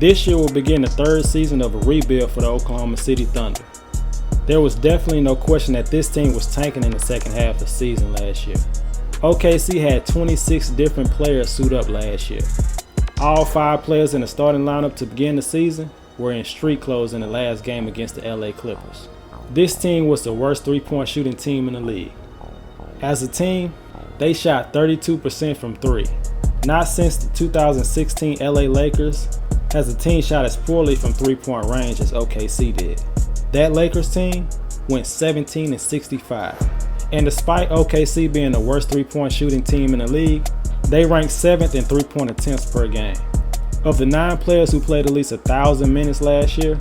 This year will begin the third season of a rebuild for the Oklahoma City Thunder. There was definitely no question that this team was tanking in the second half of the season last year. OKC had 26 different players suit up last year. All 5 players in the starting lineup to begin the season were in street clothes in the last game against the LA Clippers. This team was the worst three-point shooting team in the league. As a team, they shot 32% from 3. Not since the 2016 LA Lakers has a team shot as poorly from three-point range as OKC did. That Lakers team went 17-65. And despite OKC being the worst three-point shooting team in the league, they ranked 7th in three-point attempts per game. Of the 9 players who played at least 1,000 minutes last year,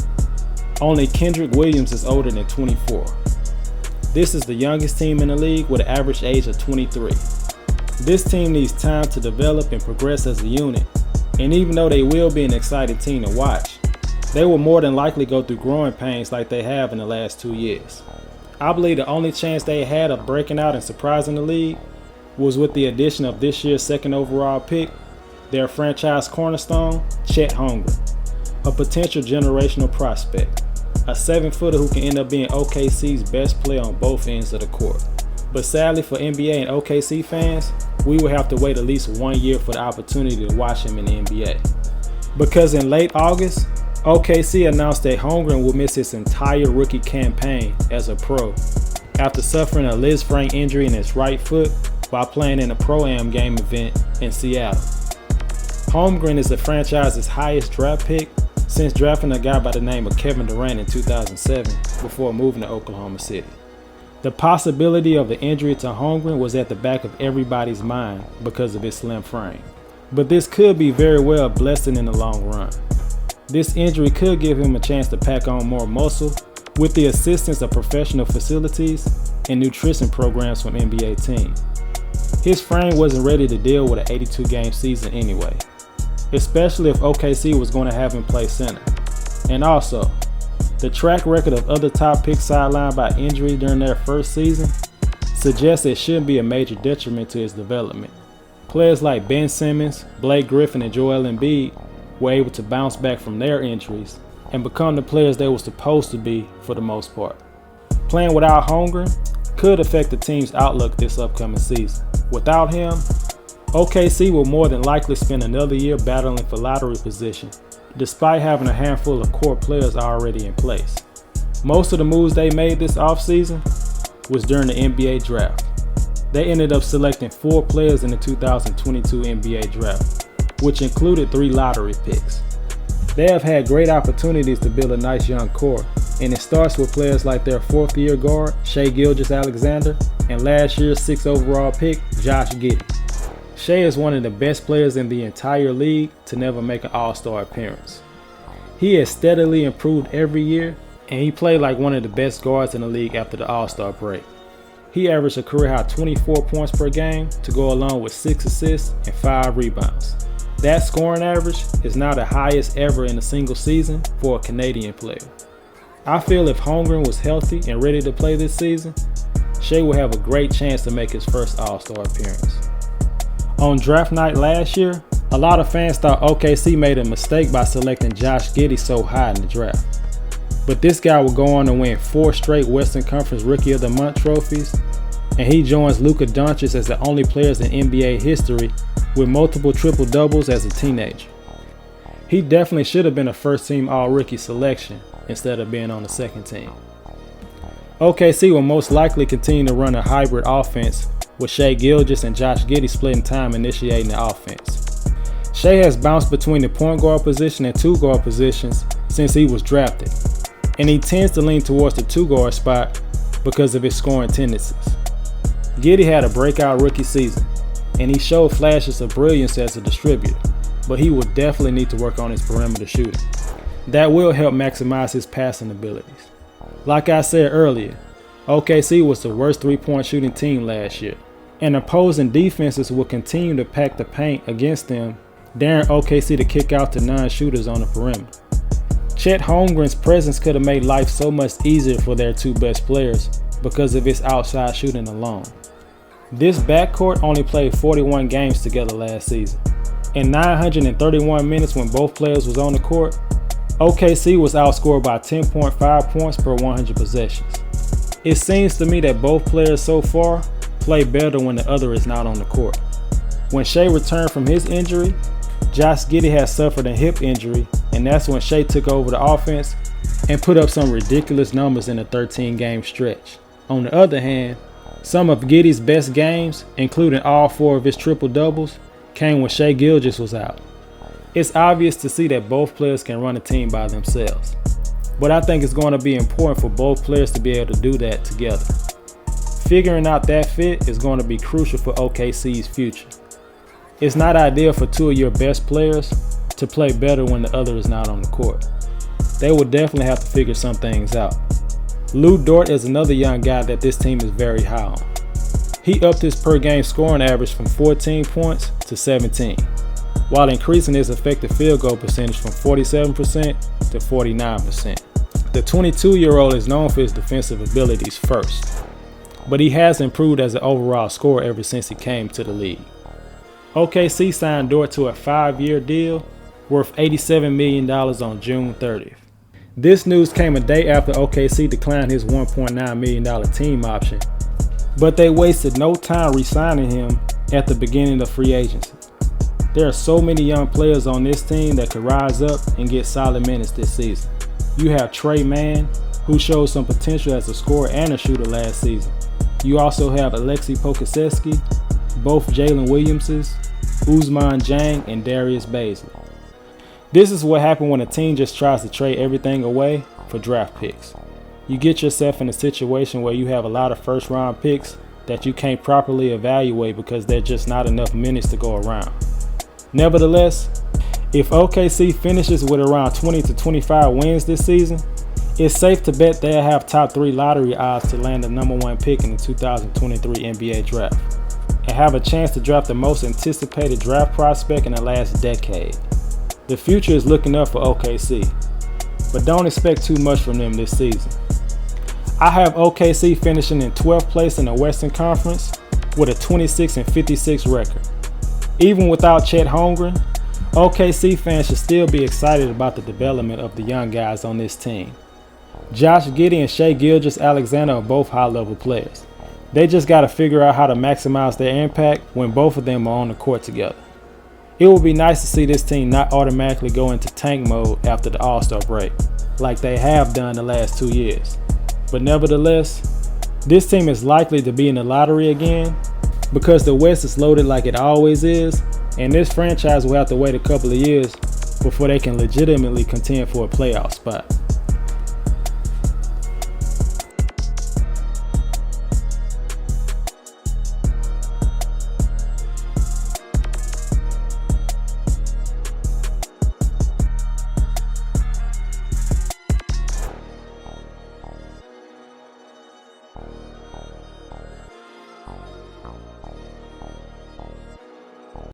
only Kendrick Williams is older than 24. This is the youngest team in the league with an average age of 23. This team needs time to develop and progress as a unit, and even though they will be an exciting team to watch, they will more than likely go through growing pains like they have in the last 2 years. I believe the only chance they had of breaking out and surprising the league was with the addition of this year's second overall pick, their franchise cornerstone, Chet Holmgren, a potential generational prospect, a 7-footer who can end up being OKC's best player on both ends of the court. But sadly for NBA and OKC fans, we will have to wait at least 1 year for the opportunity to watch him in the NBA. Because in late August, OKC announced that Holmgren will miss his entire rookie campaign as a pro after suffering a Lisfranc injury in his right foot while playing in a Pro-Am game event in Seattle. Holmgren is the franchise's highest draft pick since drafting a guy by the name of Kevin Durant in 2007 before moving to Oklahoma City. The possibility of the injury to Holmgren was at the back of everybody's mind because of his slim frame. But this could be very well a blessing in the long run. This injury could give him a chance to pack on more muscle with the assistance of professional facilities and nutrition programs from NBA teams. His frame wasn't ready to deal with an 82-game season anyway, especially if OKC was going to have him play center. And also, the track record of other top picks sidelined by injury during their first season suggests it shouldn't be a major detriment to his development. Players like Ben Simmons, Blake Griffin, and Joel Embiid were able to bounce back from their injuries and become the players they were supposed to be for the most part. Playing without Holmgren could affect the team's outlook this upcoming season. Without him, OKC will more than likely spend another year battling for lottery position, despite having a handful of core players already in place. Most of the moves they made this offseason was during the NBA draft. They ended up selecting 4 players in the 2022 NBA draft, which included 3 lottery picks. They have had great opportunities to build a nice young core, and it starts with players like their 4th-year guard, Gilgeous-Alexander, and last year's 6th overall pick, Josh Giddey. Shai is one of the best players in the entire league to never make an All-Star appearance. He has steadily improved every year, and he played like one of the best guards in the league after the All-Star break. He averaged a career-high 24 points per game to go along with 6 assists and 5 rebounds. That scoring average is now the highest ever in a single season for a Canadian player. I feel if Holmgren was healthy and ready to play this season, Shai will have a great chance to make his first All-Star appearance. On draft night last year, a lot of fans thought OKC made a mistake by selecting Josh Giddey so high in the draft. But this guy will go on to win 4 straight Western Conference Rookie of the Month trophies, and he joins Luka Doncic as the only players in NBA history with multiple triple-doubles as a teenager. He definitely should have been a first-team All-Rookie selection instead of being on the second team. OKC will most likely continue to run a hybrid offense with Shai Gilgeous and Josh Giddey splitting time initiating the offense. Shai has bounced between the point guard position and 2 guard positions since he was drafted, and he tends to lean towards the 2 guard spot because of his scoring tendencies. Giddey had a breakout rookie season, and he showed flashes of brilliance as a distributor, but he will definitely need to work on his perimeter shooting. That will help maximize his passing abilities. Like I said earlier, OKC was the worst three-point shooting team last year, and opposing defenses will continue to pack the paint against them, daring OKC to kick out to non-shooters on the perimeter. Chet Holmgren's presence could have made life so much easier for their 2 best players because of his outside shooting alone. This backcourt only played 41 games together last season, In 931 minutes when both players was on the court, OKC was outscored by 10.5 points per 100 possessions. It seems to me that both players so far play better when the other is not on the court. When Shai returned from his injury, Josh Giddey had suffered a hip injury, and that's when Shai took over the offense and put up some ridiculous numbers in a 13-game stretch. On the other hand, some of Giddey's best games, including all 4 of his triple-doubles, came when Shai Gilgeous was out. It's obvious to see that both players can run a team by themselves, but I think it's going to be important for both players to be able to do that together. Figuring out that fit is going to be crucial for OKC's future. It's not ideal for 2 of your best players to play better when the other is not on the court. They will definitely have to figure some things out. Lou Dort is another young guy that this team is very high on. He upped his per game scoring average from 14 points to 17, while increasing his effective field goal percentage from 47% to 49%. The 22-year-old is known for his defensive abilities first, but he has improved as an overall scorer ever since he came to the league. OKC signed Dort to a 5-year deal worth $87 million on June 30th. This news came a day after OKC declined his $1.9 million team option, but they wasted no time re-signing him at the beginning of free agency. There are so many young players on this team that could rise up and get solid minutes this season. You have Trey Mann, who showed some potential as a scorer and a shooter last season. You also have Alexei Pokusevski, both Jalen Williamses, Ousmane Dieng, and Darius Bazley. This is what happens when a team just tries to trade everything away for draft picks. You get yourself in a situation where you have a lot of first-round picks that you can't properly evaluate because there's just not enough minutes to go around. Nevertheless, if OKC finishes with around 20 to 25 wins this season, it's safe to bet they'll have top 3 lottery odds to land the #1 pick in the 2023 NBA draft, and have a chance to draft the most anticipated draft prospect in the last decade. The future is looking up for OKC, but don't expect too much from them this season. I have OKC finishing in 12th place in the Western Conference with a 26-56 record. Even without Chet Holmgren, OKC fans should still be excited about the development of the young guys on this team. Josh Giddey and Shai Gilgeous-Alexander are both high-level players. They just got to figure out how to maximize their impact when both of them are on the court together. It would be nice to see this team not automatically go into tank mode after the All-Star break, like they have done the last 2 years. But nevertheless, this team is likely to be in the lottery again because the West is loaded like it always is, and this franchise will have to wait a couple of years before they can legitimately contend for a playoff spot.